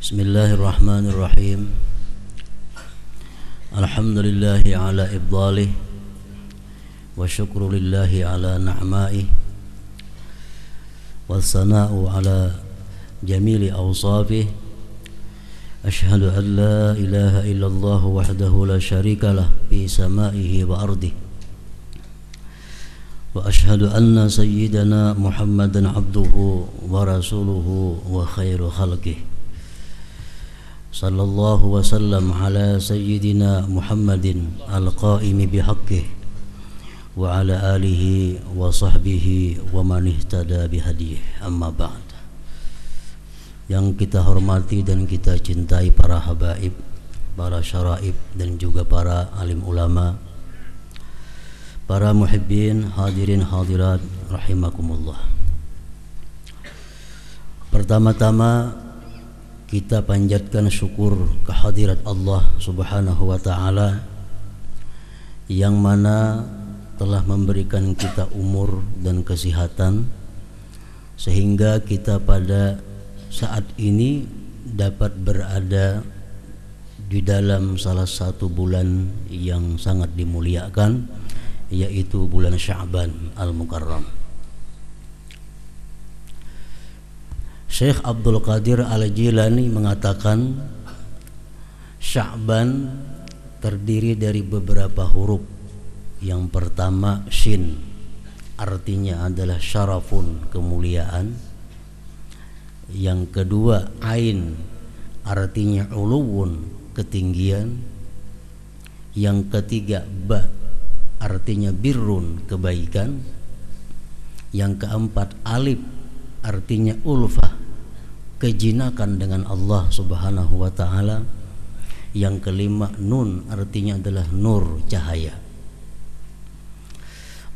Bismillahirrahmanirrahim. Alhamdulillahi ala ibdalih wa syukru lillahi ala na'maih wa sana'u ala jamili awsafih. Ashhadu an la ilaha illallah wahdahu la syarika lah fi samaihi wa ardih wa ashhadu anna sayyidana Muhammadan abduhu wa rasuluhu wa khairu khalqih. Sallallahu wa sallam ala sayyidina Muhammadin al-qaimi bihaqqih wa ala alihi wa sahbihi wa man ihtada bihadih. Amma ba'd. Yang kita hormati dan kita cintai para habaib, para syaraib dan juga para alim ulama, para muhibbin, hadirin hadirat rahimakumullah. Pertama-tama kita panjatkan syukur kehadirat Allah Subhanahu wa ta'ala yang mana telah memberikan kita umur dan kesehatan sehingga kita pada saat ini dapat berada di dalam salah satu bulan yang sangat dimuliakan, yaitu bulan Sya'ban Al-Mukarram. Syekh Abdul Qadir Al-Jilani mengatakan Sya'ban terdiri dari beberapa huruf. Yang pertama shin, artinya adalah syarafun, kemuliaan. Yang kedua ain, artinya uluwun, ketinggian. Yang ketiga ba, artinya birrun, kebaikan. Yang keempat alif, artinya ulfah, kejinakan dengan Allah Subhanahu wa ta'ala. Yang kelima nun, artinya adalah nur, cahaya.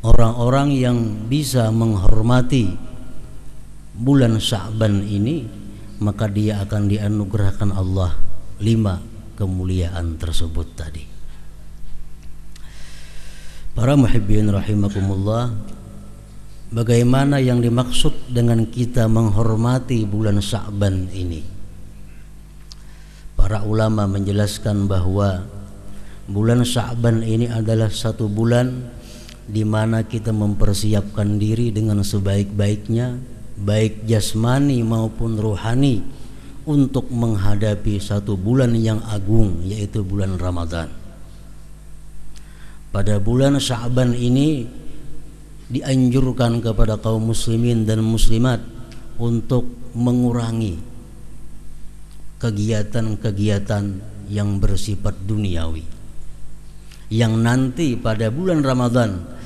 Orang-orang yang bisa menghormati bulan Sya'ban ini, maka dia akan dianugerahkan Allah 5 kemuliaan tersebut tadi. Para muhibbin rahimakumullah, bagaimana yang dimaksud dengan kita menghormati bulan Sya'ban ini? Para ulama menjelaskan bahwa bulan Sya'ban ini adalah satu bulan di mana kita mempersiapkan diri dengan sebaik-baiknya, baik jasmani maupun rohani, untuk menghadapi satu bulan yang agung, yaitu bulan Ramadan. Pada bulan Sya'ban ini dianjurkan kepada kaum muslimin dan muslimat untuk mengurangi kegiatan-kegiatan yang bersifat duniawi, yang nanti pada bulan Ramadan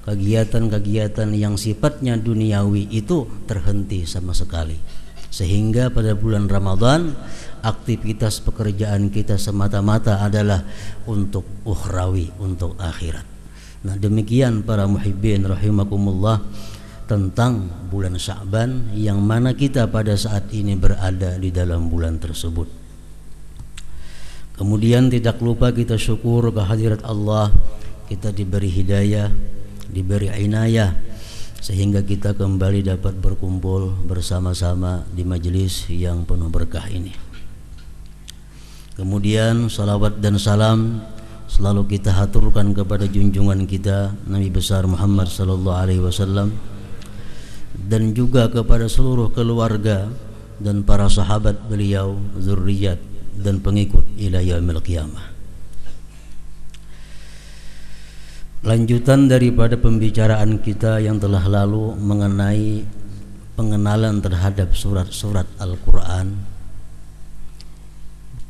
kegiatan-kegiatan yang sifatnya duniawi itu terhenti sama sekali, sehingga pada bulan Ramadan aktivitas pekerjaan kita semata-mata adalah untuk ukhrawi, untuk akhirat. Nah, demikian para muhibbin rahimakumullah tentang bulan Sya'ban yang mana kita pada saat ini berada di dalam bulan tersebut. Kemudian tidak lupa kita syukur kehadirat Allah, kita diberi hidayah, diberi inayah, sehingga kita kembali dapat berkumpul bersama-sama di majelis yang penuh berkah ini. Kemudian salawat dan salam selalu kita haturkan kepada junjungan kita Nabi besar Muhammad sallallahu alaihi wasallam, dan juga kepada seluruh keluarga dan para sahabat beliau, zurriyat dan pengikut ila yaumil qiyamah. Lanjutan daripada pembicaraan kita yang telah lalu mengenai pengenalan terhadap surat-surat Al-Quran,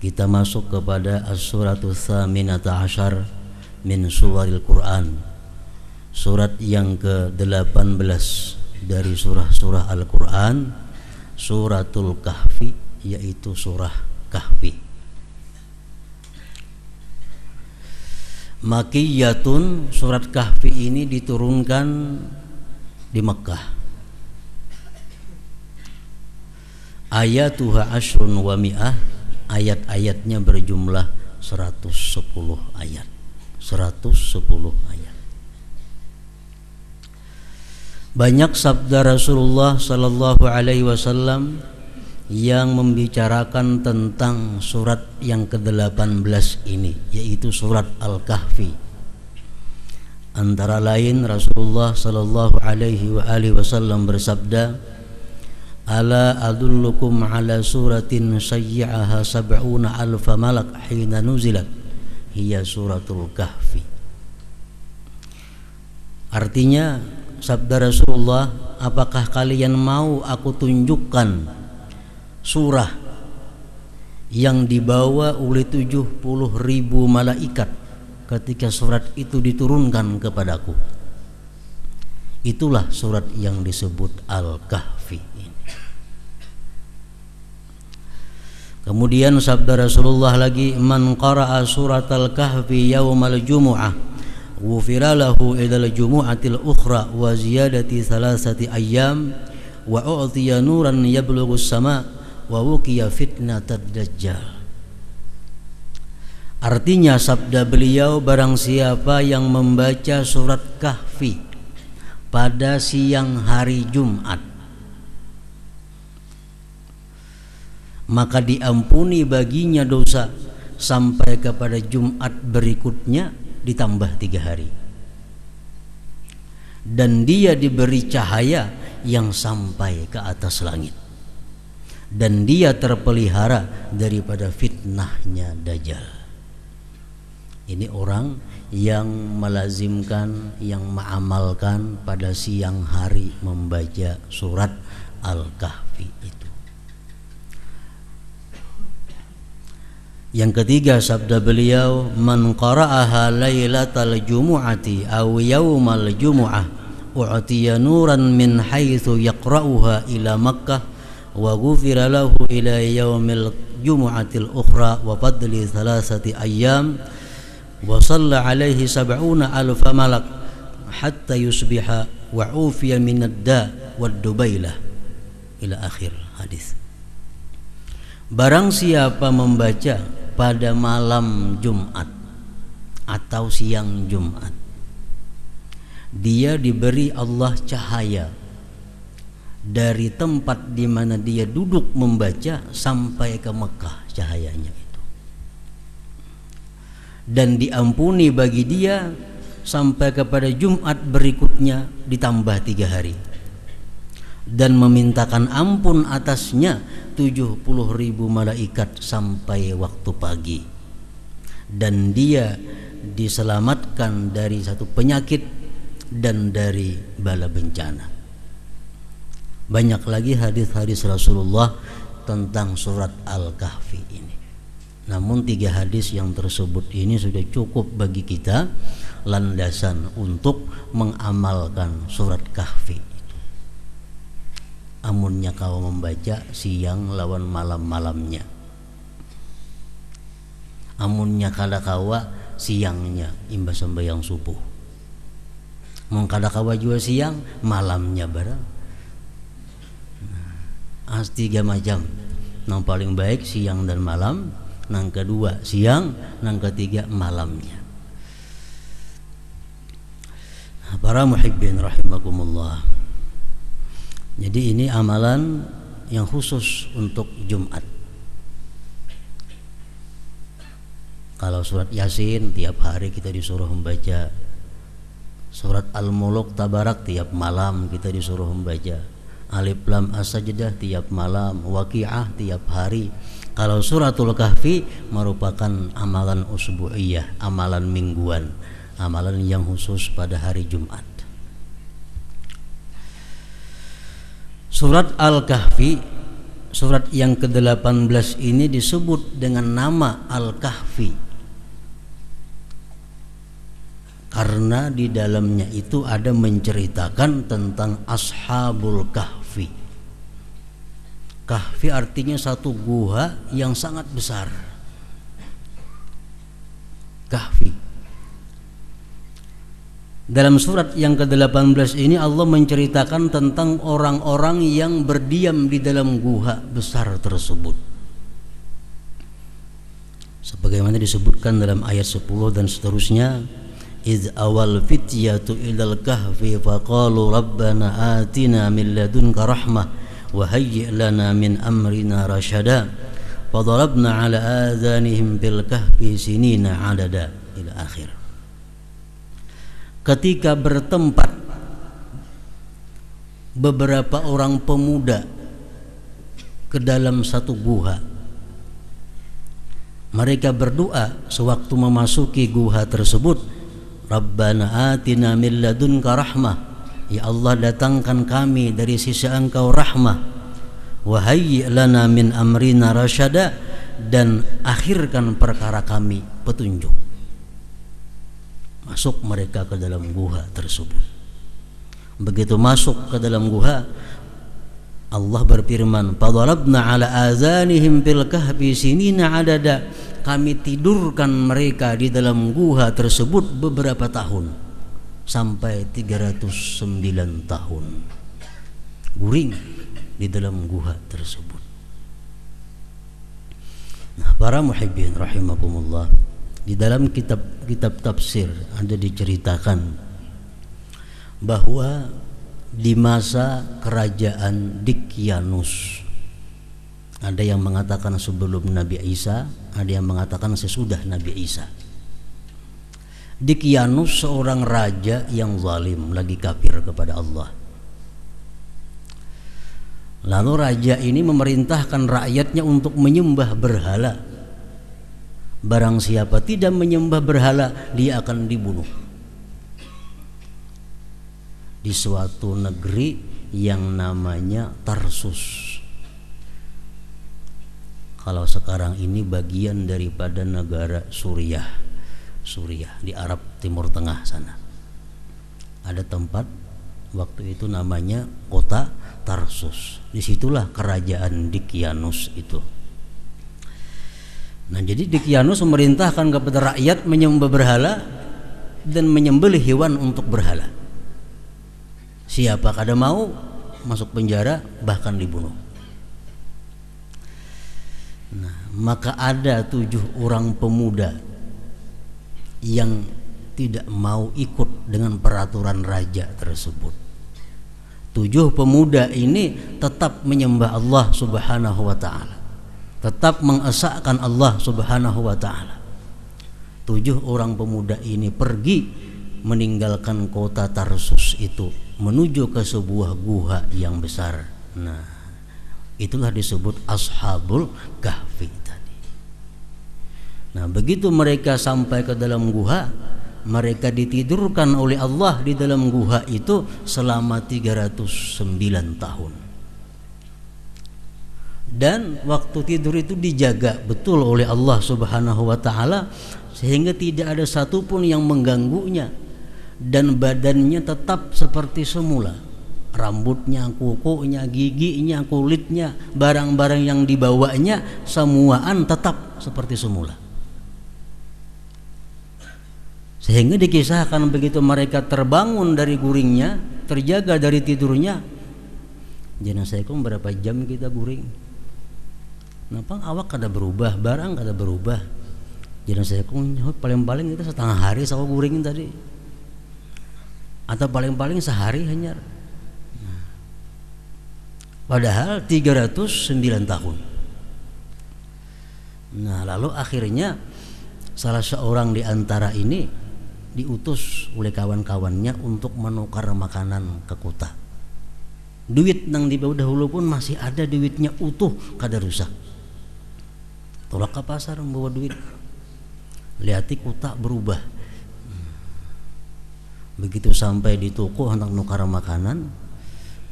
kita masuk kepada as-suratul tsaminata asyar min suwaril Quran, surat yang ke-18 dari surah-surah Al-Quran, suratul Kahfi, yaitu surah Kahfi. Makkiyatun, surat Kahfi ini diturunkan di Mekkah. Ayatuha ashrun wa mi'ah, ayat-ayatnya berjumlah 110 ayat. 110 ayat. Banyak sabda Rasulullah sallallahu alaihi wasallam yang membicarakan tentang surat yang ke-18 ini, yaitu surat Al-Kahfi. Antara lain Rasulullah sallallahu alaihi wasallam bersabda, "Ala adullukum ala suratin sayyi'aha sab'una alfa malak hina nuzilat, hiya suratul Kahfi." Artinya sabda Rasulullah, apakah kalian mau aku tunjukkan surah yang dibawa oleh 70.000 malaikat ketika surat itu diturunkan kepadaku? Itulah surat yang disebut Al-Kahfi ini. Kemudian sabda Rasulullah lagi, "Man qara'a surat Al-Kahfi yaumal jumu'ah ghufira lahu idal jumu'atil ukhra wa ziyadati thalathati ayyam wa u'tiya nuran yablughu as-sama' wa wuqiya fitnatad dajjal." Artinya sabda beliau, barang siapa yang membaca surat Kahfi pada siang hari Jumat, maka diampuni baginya dosa sampai kepada Jumat berikutnya ditambah 3 hari, dan dia diberi cahaya yang sampai ke atas langit, dan dia terpelihara daripada fitnahnya Dajjal. Ini orang yang melazimkan, yang mengamalkan pada siang hari membaca surat Al-Kahfi itu. Yang ketiga sabda beliau, "Man qara'aha lailatal jumu'ati aw yaumal jumu'ah u'tiya nuran min haitsu yaqra'uha ila Makkah wa ghufira lahu ila yaumil jumu'atil ukhra wa fadli thalathati ayyam wa shalla alaihi 70 alfa malak hatta yusbiha wa ufiya minad da wad dubailah," ila akhir hadis. Barang siapa membaca pada malam Jumat atau siang Jumat, dia diberi Allah cahaya dari tempat di mana dia duduk membaca sampai ke Mekah cahayanya itu, dan diampuni bagi dia sampai kepada Jumat berikutnya ditambah 3 hari, dan memintakan ampun atasnya 70.000 malaikat sampai waktu pagi, dan dia diselamatkan dari satu penyakit dan dari bala bencana. Banyak lagi hadis-hadis Rasulullah tentang surat Al-Kahfi ini. Namun 3 hadis yang tersebut ini sudah cukup bagi kita landasan untuk mengamalkan surat Kahfi. Amunnya kau membaca siang lawan malam-malamnya, amunnya kada kawa siangnya imbas sembahyang subuh, mun kada kawa juga siang malamnya barang. As 3 macam, nang paling baik siang dan malam, nang kedua siang, nang ketiga malamnya. Para muhibbin rahimakumullah, jadi ini amalan yang khusus untuk Jumat. Kalau surat Yasin tiap hari kita disuruh membaca, surat Al-Muluk Tabarak tiap malam kita disuruh membaca, Alif Lam As-Sajdah tiap malam, Waqiah tiap hari. Kalau suratul Kahfi merupakan amalan usbu'iyah, amalan mingguan, amalan yang khusus pada hari Jumat. Surat Al-Kahfi, surat yang ke-18 ini disebut dengan nama Al-Kahfi karena di dalamnya itu ada menceritakan tentang Ashabul Kahfi. Kahfi artinya satu gua yang sangat besar. Kahfi. Dalam surat yang ke-18 ini Allah menceritakan tentang orang-orang yang berdiam di dalam gua besar tersebut. Sebagaimana disebutkan dalam ayat 10 dan seterusnya, "Idz awal fityatu ilal kahfi faqalu rabbana atina min ladunka rahmah wa hayyi' lana min amrina rasyada fadarabna ala adhanihim bil kahfi sinina adada ila akhir. Ketika bertempat beberapa orang pemuda ke dalam satu guha, mereka berdoa sewaktu memasuki guha tersebut, Rabbana atina min ladunka rahmah, ya Allah datangkan kami dari sisi Engkau rahmah, wa hayyi' lana min amrina rasyada, dan akhirkan perkara kami petunjuk. Masuk mereka ke dalam guha tersebut. Begitu masuk ke dalam guha, Allah berfirman, fadarabna ala azanihim fil kahfi sinina adada, kami tidurkan mereka di dalam guha tersebut beberapa tahun, sampai 309 tahun guring di dalam guha tersebut. Nah, para muhibbin rahimakumullah, di dalam kitab tafsir ada diceritakan bahwa di masa kerajaan Dikyanus, ada yang mengatakan sebelum Nabi Isa, ada yang mengatakan sesudah Nabi Isa. Dikyanus seorang raja yang zalim, lagi kafir kepada Allah. Lalu raja ini memerintahkan rakyatnya untuk menyembah berhala. Barang siapa tidak menyembah berhala, dia akan dibunuh. Di suatu negeri yang namanya Tarsus. Kalau sekarang ini bagian daripada negara Suriah di Arab Timur Tengah sana. Ada tempat waktu itu namanya kota Tarsus. Disitulah kerajaan Dikyanus itu. Nah, jadi Dikyanus memerintahkan kepada rakyat menyembah berhala dan menyembelih hewan untuk berhala. Siapa kada mau masuk penjara, bahkan dibunuh. Nah, maka ada 7 orang pemuda yang tidak mau ikut dengan peraturan raja tersebut. 7 pemuda ini tetap menyembah Allah Subhanahu wa ta'ala, tetap mengesahkan Allah Subhanahu wa ta'ala. 7 orang pemuda ini pergi meninggalkan kota Tarsus itu menuju ke sebuah guha yang besar. Nah, itulah disebut Ashabul Kahfi tadi. Nah, begitu mereka sampai ke dalam guha, mereka ditidurkan oleh Allah di dalam guha itu selama 309 tahun. Dan waktu tidur itu dijaga betul oleh Allah Subhanahu wa ta'ala, sehingga tidak ada satupun yang mengganggunya, dan badannya tetap seperti semula. Rambutnya, kukunya, giginya, kulitnya, barang-barang yang dibawanya semuaan tetap seperti semula. Sehingga dikisahkan begitu mereka terbangun dari guringnya, terjaga dari tidurnya, jenazahkum berapa jam kita guring? Kenapa awak kada berubah, barang kada berubah? Jenazahkum paling-paling itu setengah hari sama guringin tadi, atau paling-paling sehari hanya. Padahal 309 tahun. Nah, lalu akhirnya salah seorang di antara ini diutus oleh kawan-kawannya untuk menukar makanan ke kota. Duit nang di dahulu pun masih ada, duitnya utuh, kada rusak. Tolak ke pasar membawa duit, lihati kota berubah. Begitu sampai di toko hendak nukar makanan,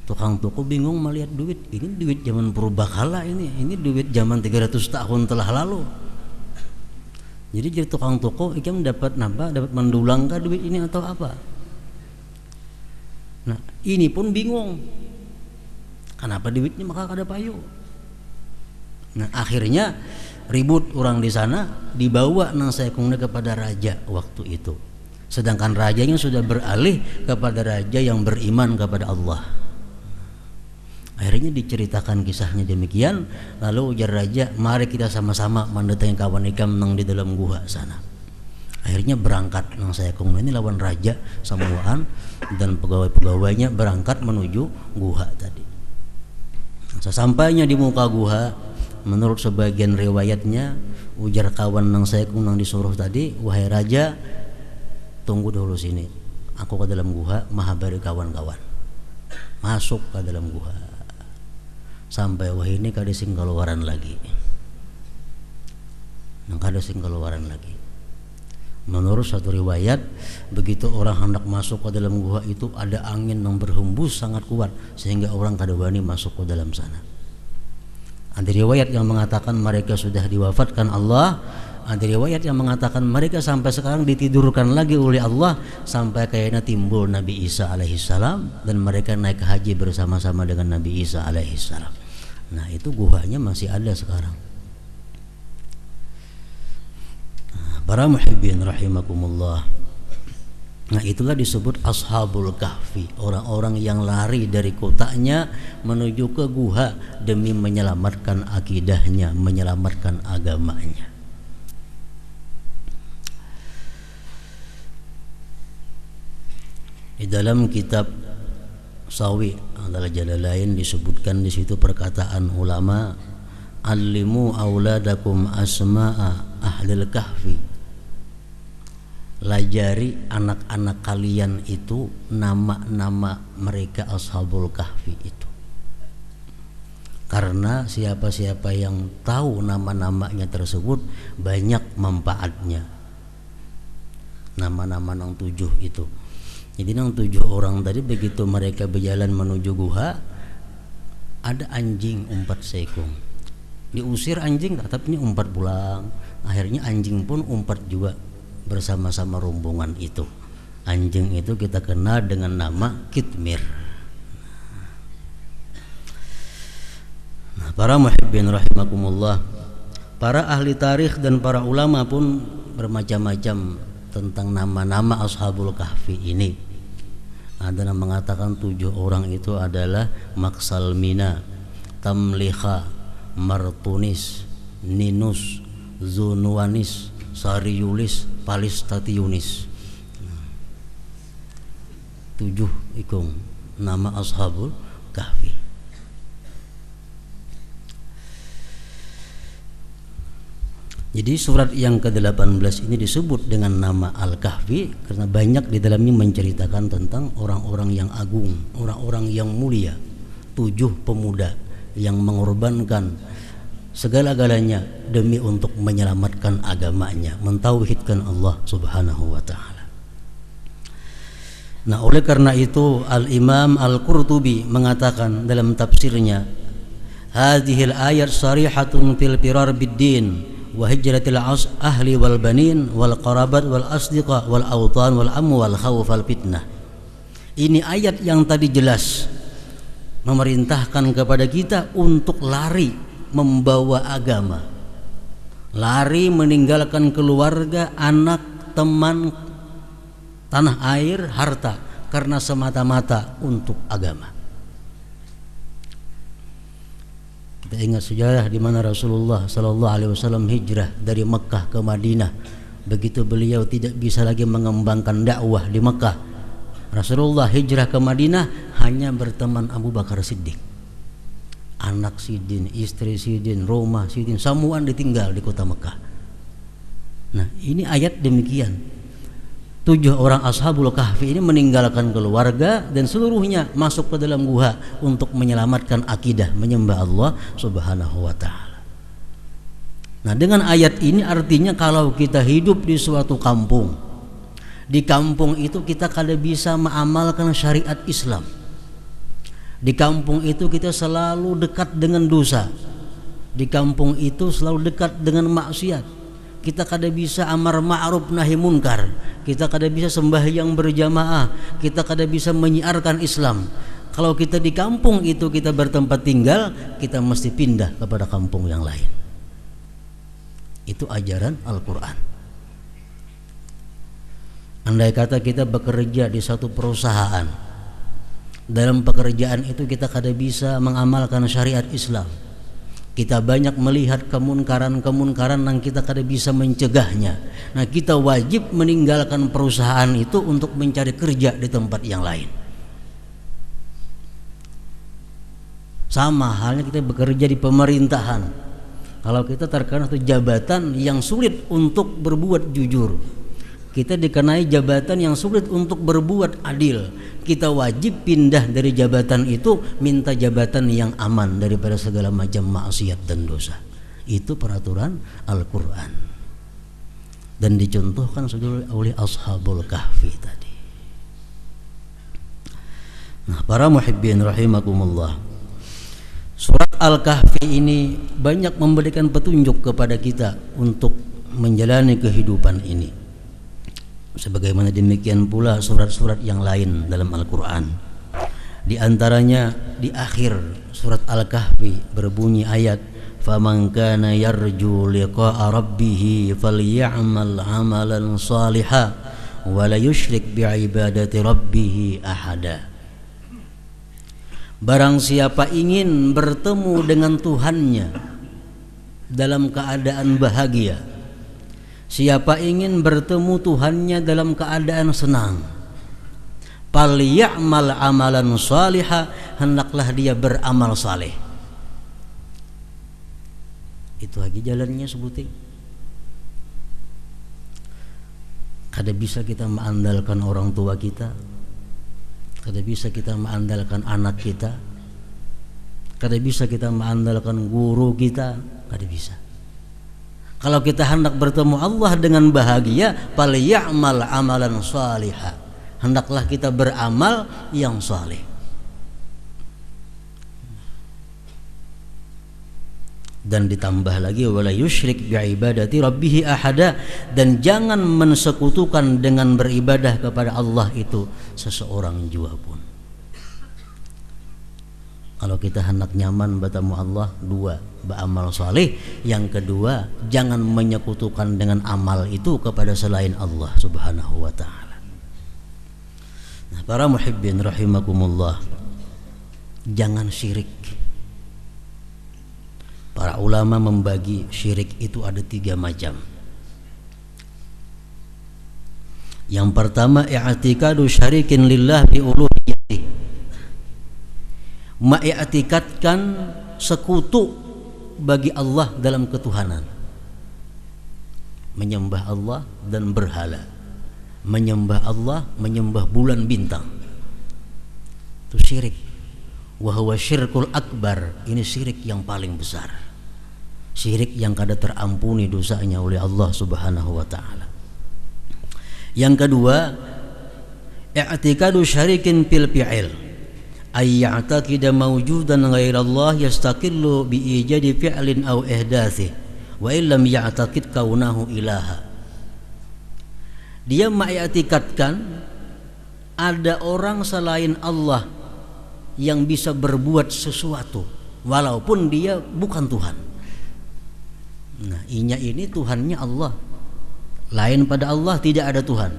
tukang toko bingung melihat duit. Ini duit zaman purbakala, ini duit zaman 300 tahun telah lalu. Jadi tukang toko ikan dapat napa, dapat mendulang kah duit ini atau apa? Nah, ini pun bingung. Kenapa duitnya maka kada payu? Nah, akhirnya ribut orang di sana, dibawa nang sayakungnya kepada raja waktu itu. Sedangkan rajanya sudah beralih kepada raja yang beriman kepada Allah. Akhirnya diceritakan kisahnya demikian. Lalu ujar raja, mari kita sama-sama mendatangi kawan ikam nang di dalam gua sana. Akhirnya berangkat nang sayakung ini lawan raja samuaan, dan pegawai-pegawainya berangkat menuju gua tadi. Sesampainya di muka guha, menurut sebagian riwayatnya, ujar kawan nang saya nang disuruh tadi, wahai raja, tunggu dulu sini, aku ke dalam guha mahabari kawan-kawan. Masuk ke dalam guha, sampai wah ini kada sing keluaran lagi, nang kada sing keluaran lagi. Menurut satu riwayat, begitu orang hendak masuk ke dalam gua itu ada angin yang berhembus sangat kuat sehingga orang kada berani masuk ke dalam sana. Ada riwayat yang mengatakan mereka sudah diwafatkan Allah, ada riwayat yang mengatakan mereka sampai sekarang ditidurkan lagi oleh Allah sampai kayaknya timbul Nabi Isa alaihissalam dan mereka naik haji bersama-sama dengan Nabi Isa alaihissalam. Nah, itu guanya masih ada sekarang. Para muhibbin rahimakumullah. Nah, itulah disebut ashabul kahfi, orang-orang yang lari dari kotanya menuju ke guha demi menyelamatkan akidahnya, menyelamatkan agamanya. Di dalam kitab Sawi adalah Jalalain disebutkan di situ perkataan ulama, allimu auladakum asma'a ahlil kahfi. Lajari anak-anak kalian itu nama-nama mereka ashabul kahfi itu. Karena siapa-siapa yang tahu nama-namanya tersebut banyak manfaatnya. Nama-nama nang 7 itu. Jadi nang 7 orang tadi begitu mereka berjalan menuju guha, ada anjing 4 sekong. Diusir anjing tapi umpat pulang. Akhirnya anjing pun umpat juga bersama-sama rombongan itu. Anjing itu kita kenal dengan nama Kitmir. Nah, para muhibbin rahimakumullah, para ahli tarikh dan para ulama pun bermacam-macam tentang nama-nama ashabul kahfi ini. Ada yang mengatakan 7 orang itu adalah Maksalmina, Tamliha, Martunis, Ninus, Zunuanis, Sariulis, Palistatiunis. 7 ikung nama ashabul kahfi. Jadi surat yang ke-18 ini disebut dengan nama Al-Kahfi karena banyak di dalamnya menceritakan tentang orang-orang yang agung, orang-orang yang mulia. 7 pemuda yang mengorbankan segala-galanya demi untuk menyelamatkan agamanya, mentauhidkan Allah Subhanahu wa taala. Nah, oleh karena itu Al-Imam Al-Qurtubi mengatakan dalam tafsirnya, hadhil ayat sharihatun fil firar bid-din wa hijratil ahli wal banin wal qarabat wal asdiqa wal awtan wal amwal khawf al fitnah. Ini ayat yang tadi jelas memerintahkan kepada kita untuk lari membawa agama, lari meninggalkan keluarga, anak, teman, tanah air, harta karena semata-mata untuk agama. Kita ingat sejarah di mana Rasulullah sallallahu alaihi wasallam hijrah dari Mekah ke Madinah. Begitu beliau tidak bisa lagi mengembangkan dakwah di Mekah, Rasulullah hijrah ke Madinah hanya berteman Abu Bakar Siddiq. Anak Sidin, istri Sidin, rumah Sidin, semuaan ditinggal di kota Mekah. Nah, ini ayat demikian. 7 orang ashabul kahfi ini meninggalkan keluarga dan seluruhnya masuk ke dalam guha untuk menyelamatkan akidah, menyembah Allah Subhanahu wa taala. Nah, dengan ayat ini artinya kalau kita hidup di suatu kampung, di kampung itu kita kada bisa mengamalkan syariat Islam. Di kampung itu kita selalu dekat dengan dosa. Di kampung itu selalu dekat dengan maksiat. Kita kada bisa amar ma'ruf nahi munkar. Kita kada bisa sembahyang berjamaah. Kita kada bisa menyiarkan Islam. Kalau kita di kampung itu kita bertempat tinggal, kita mesti pindah kepada kampung yang lain. Itu ajaran Al-Quran. Andai kata kita bekerja di satu perusahaan, dalam pekerjaan itu kita kada bisa mengamalkan syariat Islam. Kita banyak melihat kemunkaran-kemunkaran yang kita kada bisa mencegahnya. Nah, kita wajib meninggalkan perusahaan itu untuk mencari kerja di tempat yang lain. Sama halnya kita bekerja di pemerintahan. Kalau kita terkena satu jabatan yang sulit untuk berbuat jujur, kita dikenai jabatan yang sulit untuk berbuat adil, kita wajib pindah dari jabatan itu, minta jabatan yang aman daripada segala macam maksiat dan dosa. Itu peraturan Al-Quran dan dicontohkan oleh Ashabul Kahfi tadi. Nah, para muhibbin rahimakumullah, surat Al-Kahfi ini banyak memberikan petunjuk kepada kita untuk menjalani kehidupan ini. Sebagaimana demikian pula surat-surat yang lain dalam Al-Quran. Di antaranya di akhir surat Al-Kahfi berbunyi ayat, "Faman kana yarju liqa'a rabbih falya'mal 'amalan shalihan wa la yusyrik bi'ibadati rabbih ahada." Barang siapa ingin bertemu dengan Tuhannya dalam keadaan bahagia, siapa ingin bertemu Tuhannya dalam keadaan senang, "Falya'mal 'amalan shalihan", hendaklah dia beramal saleh. Itu lagi jalannya sebuting. Kada bisa kita mengandalkan orang tua kita, kada bisa kita mengandalkan anak kita, kada bisa kita mengandalkan guru kita, kada bisa. Kalau kita hendak bertemu Allah dengan bahagia, falya'mal 'amalan shalihan, hendaklah kita beramal yang saleh. Dan ditambah lagi, wala yusyrik bi'ibadati rabbih ahada, dan jangan mensekutukan dengan beribadah kepada Allah itu seseorang jua pun. Kalau kita hendak nyaman bertemu Allah, dua, beramal saleh. Yang kedua, jangan menyekutukan dengan amal itu kepada selain Allah Subhanahu wa ta'ala. Nah, para muhibbin rahimakumullah, jangan syirik. Para ulama membagi syirik itu ada 3 macam. Yang pertama, i'tikadu syarikin lillah bi uluhiyyatih, mengiktikadkan sekutu bagi Allah dalam ketuhanan, menyembah Allah dan berhala, menyembah Allah, menyembah bulan bintang. Itu syirik. Wa huwa syirkul akbar, ini syirik yang paling besar, syirik yang kada terampuni dosanya oleh Allah Subhanahu wa ta'ala. Yang kedua, i'tikadu syarikin fil fi'il, ay ya'taqida mawjudan ghairallah yastaqillu bi ijadi fi'lin aw ihdatsih wa illam ya'taqid kaunahu ilaha. Dia mengiktikadkan ada orang selain Allah yang bisa berbuat sesuatu walaupun dia bukan Tuhan. Nah, ini Tuhannya Allah, lain pada Allah tidak ada Tuhan.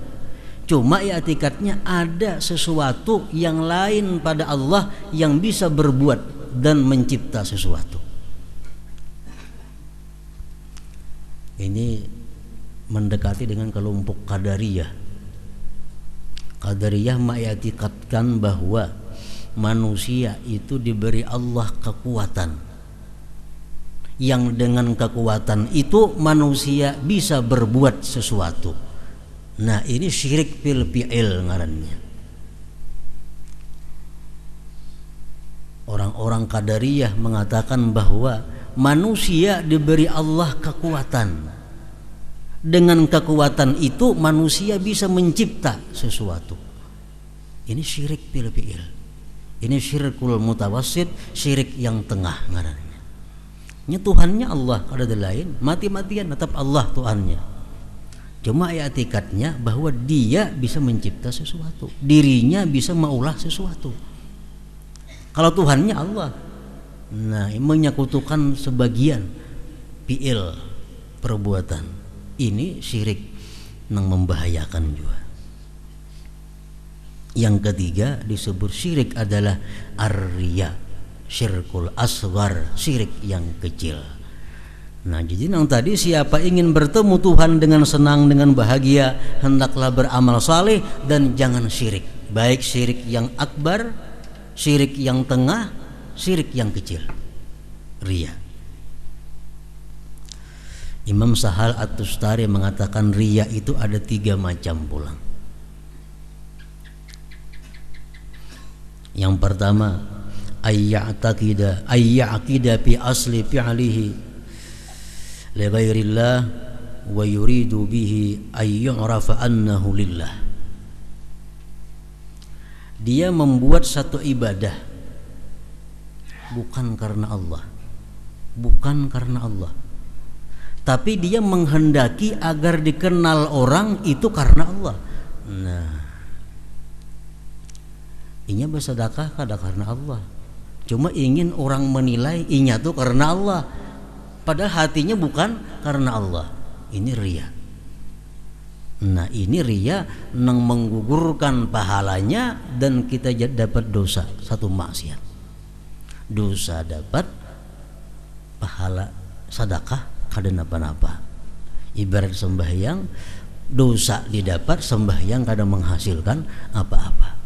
Cuma i'tikadnya ada sesuatu yang lain pada Allah yang bisa berbuat dan mencipta sesuatu. Ini mendekati dengan kelompok Qadariyah. Qadariyah mengiktikadkan bahwa manusia itu diberi Allah kekuatan, yang dengan kekuatan itu manusia bisa berbuat sesuatu. Nah, ini syirik fil fi'il ngarannya. Orang-orang Qadariyah mengatakan bahwa manusia diberi Allah kekuatan, dengan kekuatan itu manusia bisa mencipta sesuatu. Ini syirik fil fi'il. Ini syirkul mutawassit, syirik yang tengah ngarannya. Tuhannya Allah, ada lain, mati-matian tetap Allah Tuhannya. Cuma i'tikadnya bahwa dia bisa mencipta sesuatu, dirinya bisa maulah sesuatu. Kalau Tuhannya Allah, nah menyekutukan sebagian fi'il perbuatan, ini syirik yang membahayakan juga. Yang ketiga disebut syirik adalah ar-riya, syirkul asghar, syirik yang kecil. Nah, jadi yang tadi, siapa ingin bertemu Tuhan dengan senang, dengan bahagia, hendaklah beramal saleh dan jangan syirik, baik syirik yang akbar, syirik yang tengah, syirik yang kecil, riya. Imam Sahal At-Tustari mengatakan riya itu ada 3 macam pulang. Yang pertama, ayya'aqida fi asli fi'lihi li ghairillah wa yuridu bihi ayyu'rafa annahu lillah. Dia membuat satu ibadah bukan karena Allah, tapi dia menghendaki agar dikenal orang itu karena Allah. Nah, inya bersedekah kada karena Allah, cuma ingin orang menilai inya tuh karena Allah, padahal hatinya bukan karena Allah. Ini riya. Nah, ini riya yang menggugurkan pahalanya dan kita dapat dosa, satu maksiat. Dosa dapat, pahala sedekah kada napa-napa. Ibarat sembahyang, dosa didapat, sembahyang kada menghasilkan apa-apa.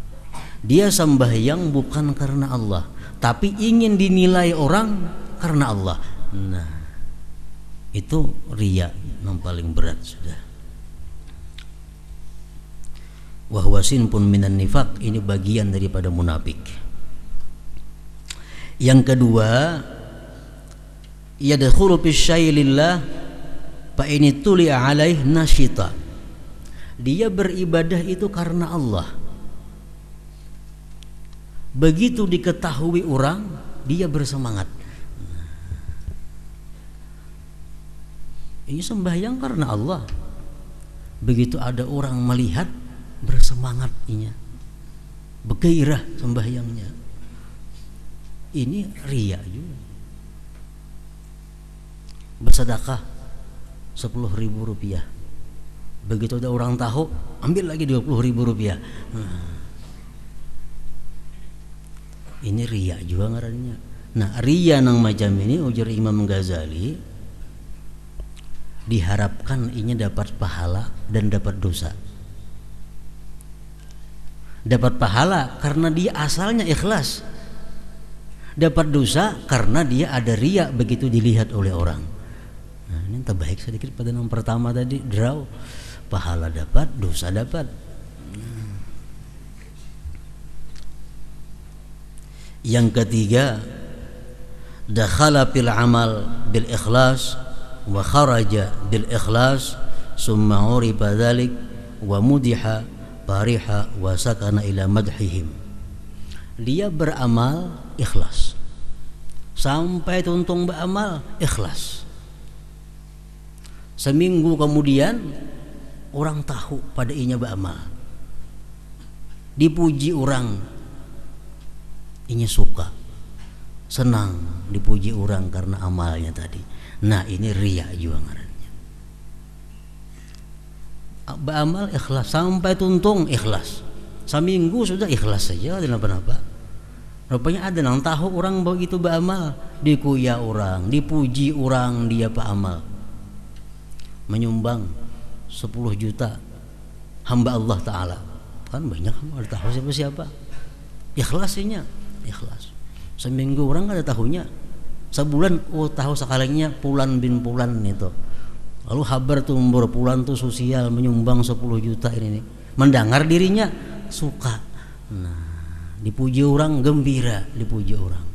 Dia sembahyang bukan karena Allah, tapi ingin dinilai orang karena Allah. Nah, itu riya yang paling berat sudah. Wahwasin pun minan nifaq, ini bagian daripada munafik. Yang kedua, yadkhulu fi syai' lillah fa in tuli'a alaih nasyita. Dia beribadah itu karena Allah. Begitu diketahui orang, dia bersemangat. Ini sembahyang karena Allah. Begitu ada orang melihat, bersemangat inya, bergairah sembahyangnya. Ini riya juga. Bersedekah 10.000 rupiah, begitu ada orang tahu, ambil lagi 20.000 rupiah. Ini riya juga ngarannya. Nah, riya nang macam ini ujar Imam Ghazali, diharapkan inya dapat pahala dan dapat dosa. Dapat pahala karena dia asalnya ikhlas, dapat dosa karena dia ada riya begitu dilihat oleh orang. Nah, ini terbaik sedikit pada yang pertama tadi, draw, pahala dapat, dosa dapat. Yang ketiga, dakhala fil amal bil ikhlas wa kharaja bil ikhlas summa uriba dzalik wa mudiha fariha wa sakana ila madhihim. Dia beramal ikhlas, sampai tuntung beramal ikhlas. Seminggu kemudian orang tahu pada inya beramal, dipuji orang, inya suka, senang dipuji orang karena amalnya tadi. Nah, ini riya juga ngarannya. Beramal ikhlas sampai tuntung ikhlas, seminggu sudah ikhlas saja, tidak apa-apa. Rupanya ada yang tahu orang begitu beramal, dikuya orang, dipuji orang, dia beramal, menyumbang 10 juta hamba Allah Ta'ala, kan banyak, ada tahu siapa-siapa, ikhlasnya, ikhlas. Seminggu orang ada tahunya, sebulan tahu sekalinya Pulan bin Pulan itu. Lalu kabar tuh Pulan tuh sosial menyumbang 10 juta ini. Mendengar dirinya suka. Nah, dipuji orang gembira, dipuji orang.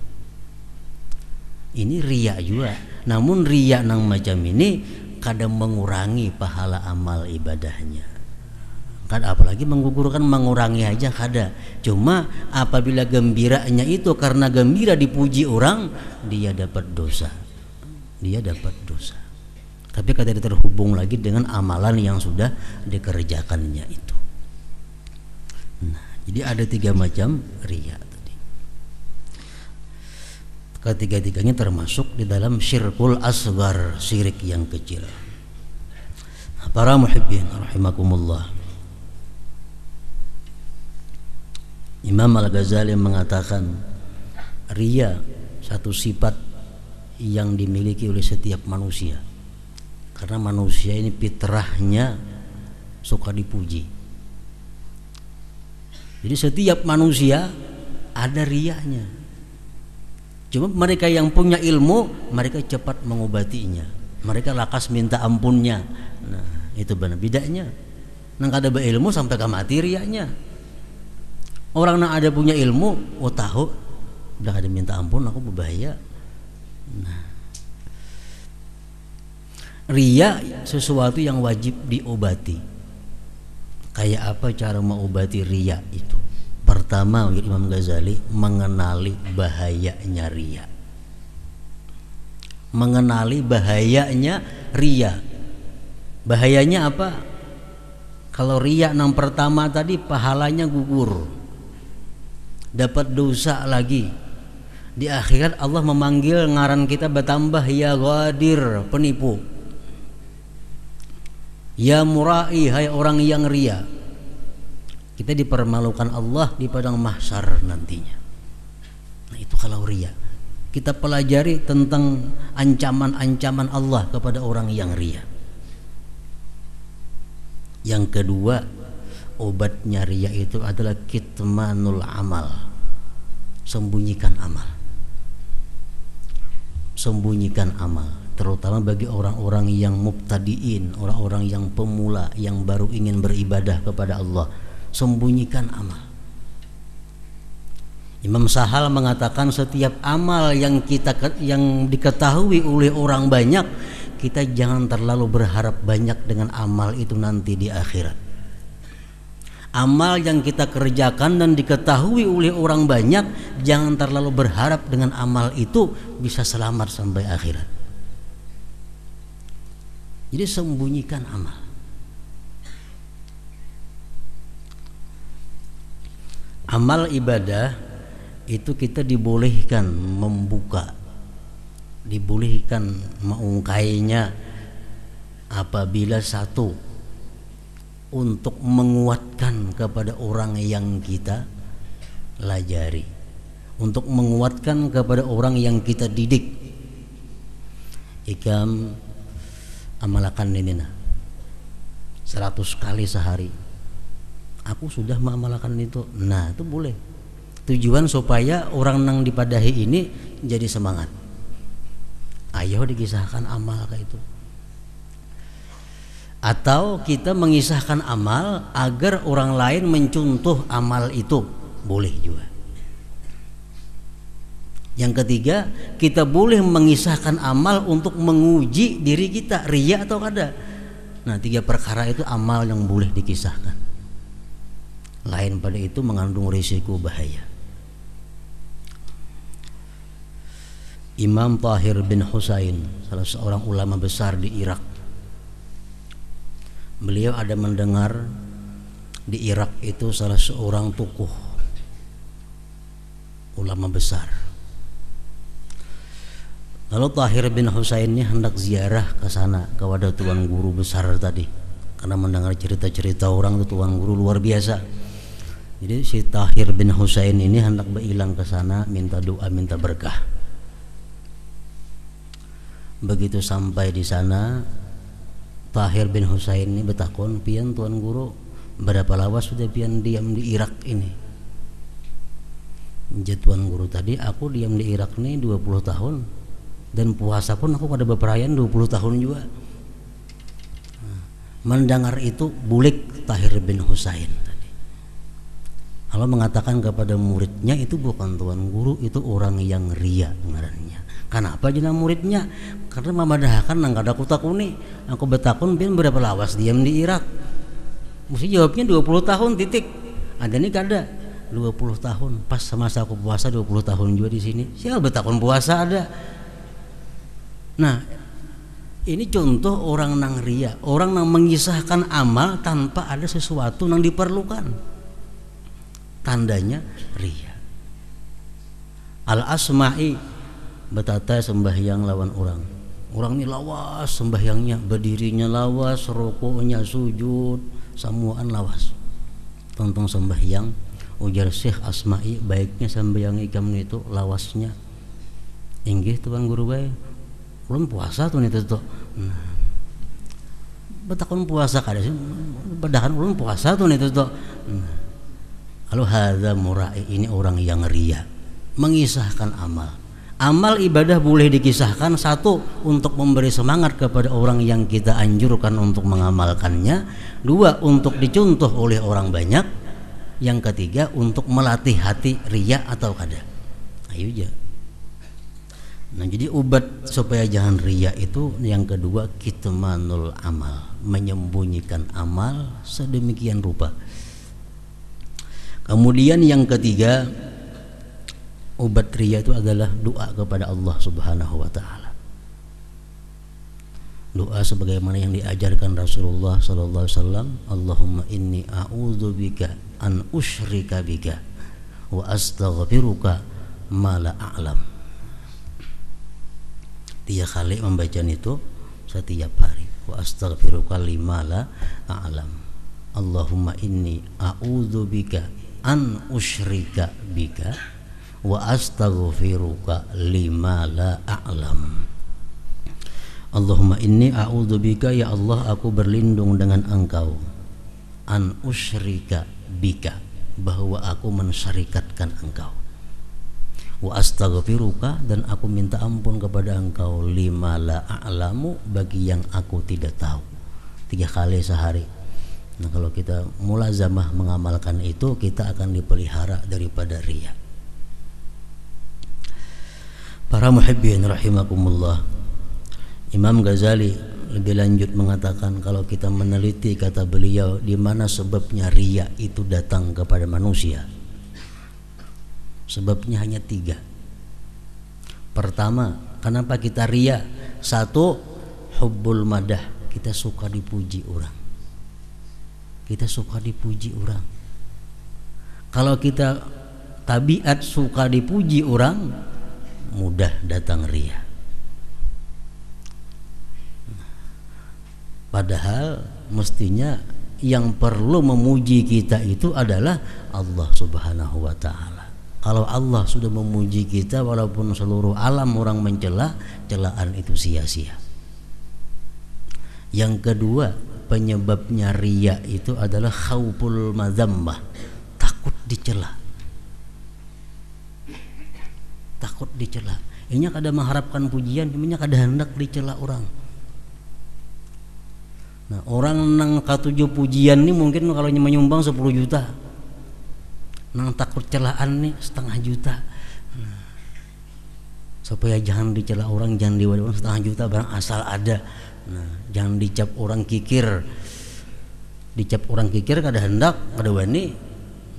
Ini riya juga. Namun riya nang macam ini kadang mengurangi pahala amal ibadahnya. Kan apalagi menggugurkan, mengurangi aja kada. Cuma apabila gembiranya itu karena gembira dipuji orang, dia dapat dosa. Dia dapat dosa. Tapi kada terhubung lagi dengan amalan yang sudah dikerjakannya itu. Nah, jadi ada 3 macam riya tadi. Ketiga-tiganya termasuk di dalam syirkul asghar, syirik yang kecil. Para muhibbin rahimakumullah, Imam Al-Ghazali mengatakan riya satu sifat yang dimiliki oleh setiap manusia. Karena manusia ini fitrahnya suka dipuji. Jadi setiap manusia ada riyanya. Cuma mereka yang punya ilmu, mereka cepat mengobatinya. Mereka lakas minta ampunnya. Nah, itu benar bedanya. Nang kada berilmu sampai ke mati riaknya. Orang nang ada punya ilmu, oh tahu, udah ada minta ampun, aku berbahaya. Nah, ria sesuatu yang wajib diobati. Kayak apa cara mengobati ria itu? Pertama, Imam Ghazali mengenali bahayanya ria. Mengenali bahayanya ria. Bahayanya apa? Kalau ria yang pertama tadi pahalanya gugur, dapat dosa lagi. Di akhirat Allah memanggil ngaran kita bertambah, ya ghadir, penipu, ya murai, hai orang yang ria. Kita dipermalukan Allah di padang mahsyar nantinya. Nah, itu kalau ria. Kita pelajari tentang ancaman-ancaman Allah kepada orang yang ria. Yang kedua, obatnya ria itu adalah kitmanul amal. Sembunyikan amal. Sembunyikan amal, terutama bagi orang-orang yang mubtadiin, orang-orang yang pemula, yang baru ingin beribadah kepada Allah. Sembunyikan amal. Imam Sahal mengatakan setiap amal yang diketahui oleh orang banyak, kita jangan terlalu berharap banyak dengan amal itu nanti di akhirat. Amal yang kita kerjakan dan diketahui oleh orang banyak, jangan terlalu berharap dengan amal itu bisa selamat sampai akhirat. Jadi sembunyikan amal. Amal ibadah itu kita dibolehkan membuka, dibolehkan mengungkainya apabila satu, untuk menguatkan kepada orang yang kita pelajari, untuk menguatkan kepada orang yang kita didik. Ikam amalakan ini 100 kali sehari, aku sudah mengamalkan itu. Nah, itu boleh. Tujuan supaya orang nang dipadahi ini jadi semangat. Ayo dikisahkan amal kayak itu. Atau kita mengisahkan amal agar orang lain mencontoh amal itu, boleh juga. Yang ketiga, kita boleh mengisahkan amal untuk menguji diri kita, riya atau kada. Nah, 3 perkara itu amal yang boleh dikisahkan. Lain pada itu mengandung risiko bahaya. Imam Tahir bin Husain, salah seorang ulama besar di Irak, beliau ada mendengar di Irak itu salah seorang tokoh ulama besar. Lalu Tahir bin Husain ini hendak ziarah ke sana kepada tuan guru besar tadi, karena mendengar cerita-cerita orang itu tuan guru luar biasa. Jadi si Tahir bin Husain ini hendak berilang ke sana, minta doa, minta berkah. Begitu sampai di sana, Tahir bin Husain ini bertakon, pian tuan guru, berapa lawas sudah pian diam di Irak ini? Jadi tuan guru tadi, aku diam di Irak ini 20 tahun, dan puasa pun aku pada beperayaan 20 tahun juga. Mendengar itu bulik Tahir bin Husain tadi. Allah mengatakan kepada muridnya, itu bukan tuan guru, itu orang yang ria ngarannya. Kenapa jenah muridnya? Karena mamadahakan nang kada aku takuni. Aku betakun pian berapa lawas diam di Irak. Mesti jawabnya 20 tahun titik. Ada nih kada 20 tahun. Pas semasa aku puasa 20 tahun juga di sini. Siapa betakun puasa ada. Nah, ini contoh orang nang ria, orang nang mengisahkan amal tanpa ada sesuatu nang diperlukan. Tandanya ria. Al-Asma'i betata sembahyang lawan orang. Orang ini lawas sembahyangnya, berdirinya lawas, rukuknya sujud, samuan lawas. Tentang sembahyang, ujar Syekh Asma'i, baiknya sembahyang ikam itu lawasnya. Inggih tuan guru bae. Belum puasa tuh itu tuh. Nah, betakun puasa kada sih? Bedakan belum puasa tuh itu tuh. Nah, kalau hadza murai, ini orang yang ria, mengisahkan amal Amal ibadah boleh dikisahkan, satu untuk memberi semangat kepada orang yang kita anjurkan untuk mengamalkannya, dua untuk dicontoh oleh orang banyak, yang ketiga untuk melatih hati riya atau kada. Ayo aja. Nah, jadi obat supaya jangan riya itu yang kedua kitmanul amal, menyembunyikan amal sedemikian rupa. Kemudian yang ketiga, obat riya itu adalah doa kepada Allah Subhanahu wa taala. Doa sebagaimana yang diajarkan Rasulullah sallallahu alaihi wasallam, Allahumma inni a'udzubika an usyrika bika wa astaghfiruka ma la a'lam. 3 kali membaca itu setiap hari. Wa astaghfiruka lima la a'lam. Allahumma inni a'udzubika an usyrika bika wa astaghfiruka lima la a'lam. Allahumma inni a'udzubika, ya Allah aku berlindung dengan Engkau, an usyrika bika, bahwa aku mensyarikatkan Engkau, wa astaghfiruka, dan aku minta ampun kepada Engkau, lima la a'lamu, bagi yang aku tidak tahu. 3 kali sehari. Nah, kalau kita mulazamah mengamalkan itu, kita akan dipelihara daripada riya. Para muhibbin rahimakumullah, Imam Ghazali lebih lanjut mengatakan, kalau kita meneliti, kata beliau, di mana sebabnya riya itu datang kepada manusia, sebabnya hanya 3. Pertama, kenapa kita riya? 1, hubbul madah, kita suka dipuji orang. Kita suka dipuji orang. Kalau kita tabiat suka dipuji orang, mudah datang riya. Padahal mestinya yang perlu memuji kita itu adalah Allah Subhanahu wa taala. Kalau Allah sudah memuji kita, walaupun seluruh alam orang mencela, celaan itu sia-sia. Yang kedua, penyebabnya riya itu adalah khauful madzammah, takut dicela. Takut dicela. Inya kada mengharapkan pujian, inya kada hendak dicela orang. Nah, orang nang katuju pujian nih mungkin kalau menyumbang 10 juta. Nang takut celaan nih 0,5 juta. Nah, supaya jangan dicela orang, jangan diwadah 0,5 juta barang asal ada. Nah, jangan dicap orang kikir. Dicap orang kikir kada hendak, kada wani.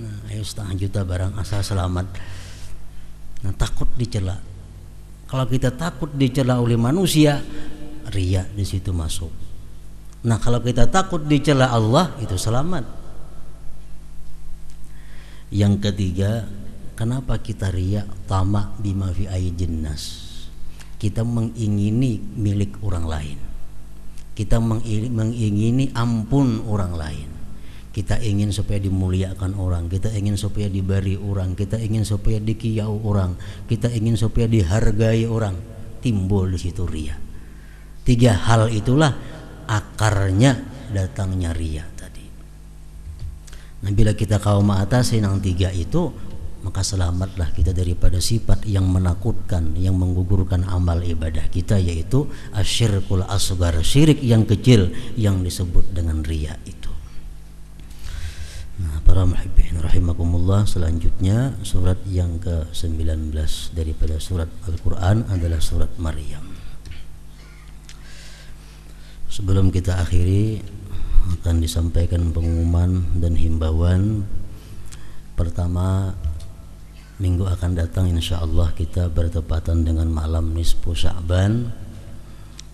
Nah, ayo 0,5 juta barang asal selamat. Nah, takut dicela. Kalau kita takut dicela oleh manusia, riya di situ masuk. Nah, kalau kita takut dicela Allah, itu selamat. Yang ketiga, kenapa kita riya? Tama bima fi aydin nas. Kita mengingini milik orang lain. Kita mengingini ampun orang lain. Kita ingin supaya dimuliakan orang, kita ingin supaya diberi orang, kita ingin supaya dikiyau orang, kita ingin supaya dihargai orang. Timbul di situ riya. 3 hal itulah akarnya datangnya riya tadi. Nah, bila kita kaum mengatasi yang 3 itu, maka selamatlah kita daripada sifat yang menakutkan, yang menggugurkan amal ibadah kita, yaitu asyirkul asghar, syirik yang kecil yang disebut dengan riya itu. Nah, para muhibbin rahimakumullah, selanjutnya surat yang ke-19 daripada surat Al-Quran adalah surat Maryam. Sebelum kita akhiri, akan disampaikan pengumuman dan himbauan. Pertama, minggu akan datang insyaallah kita bertepatan dengan malam nisfu Sya'ban,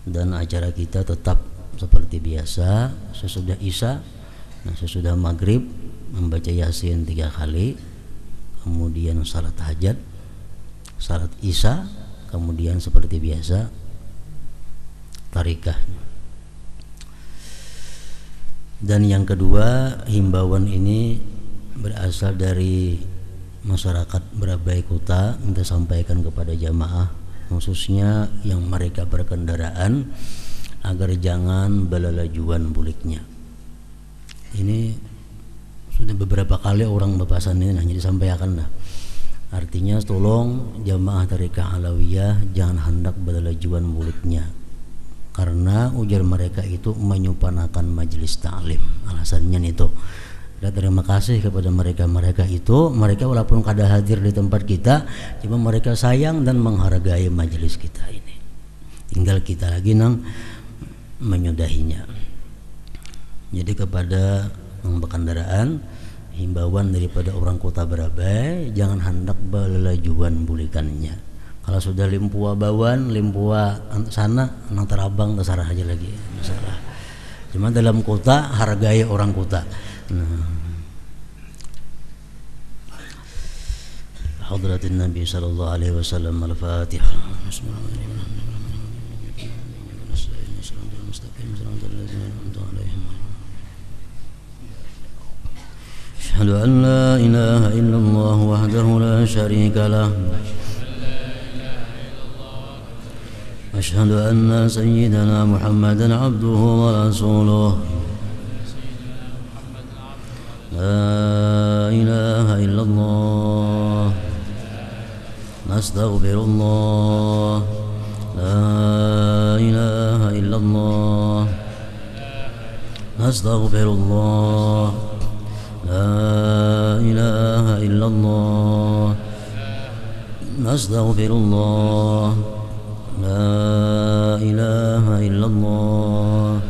dan acara kita tetap seperti biasa sesudah Isya. Nah, sesudah maghrib membaca Yasin 3 kali, kemudian salat hajat, salat Isya, kemudian seperti biasa tarikahnya. Dan yang kedua, himbauan ini berasal dari masyarakat Berabai Kota, kita sampaikan kepada jamaah khususnya yang mereka berkendaraan agar jangan belalajuan buliknya. Ini sudah beberapa kali orang bepasan ini hanya disampaikan dah. Artinya tolong jamaah Tariqah Alawiyah jangan hendak berlajuan muridnya, karena ujar mereka itu menyupanakan majelis ta'lim. Alasannya itu. Dan terima kasih kepada mereka itu. Mereka walaupun kada hadir di tempat kita, cuma mereka sayang dan menghargai majelis kita ini. Tinggal kita lagi nang menyudahinya. Jadi kepada pengendaraan, himbauan daripada orang kota Barabai, jangan hendak berlajuan bulikannya. Kalau sudah limpua bawan, limpua sana, nang terabang terserah aja lagi, masalah. Cuma dalam kota hargai orang kota. Hadratin Nabi sallallahu alaihi wasallam. Al-Fatihah. أشهد أن لا إله إلا الله وحده لا شريك له أشهد أن سيدنا محمدا عبده ورسوله لا إله إلا الله نستغفر الله لا إله إلا الله نستغفر الله لا إله إلا الله نستغفر الله لا إله إلا الله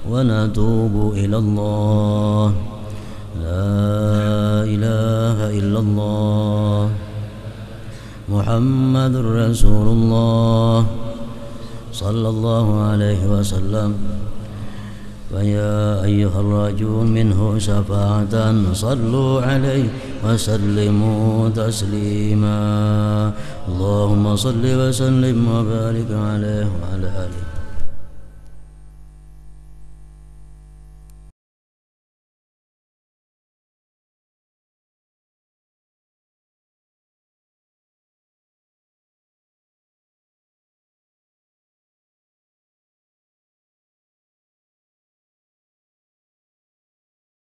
ونتوب إلى الله لا إله إلا الله محمد رسول الله صلى الله عليه وسلم فيا أيها الراجون منه شفاعة صلوا عليه وسلموا تسليما اللهم صل وسلم وبارك عليه وعلى آله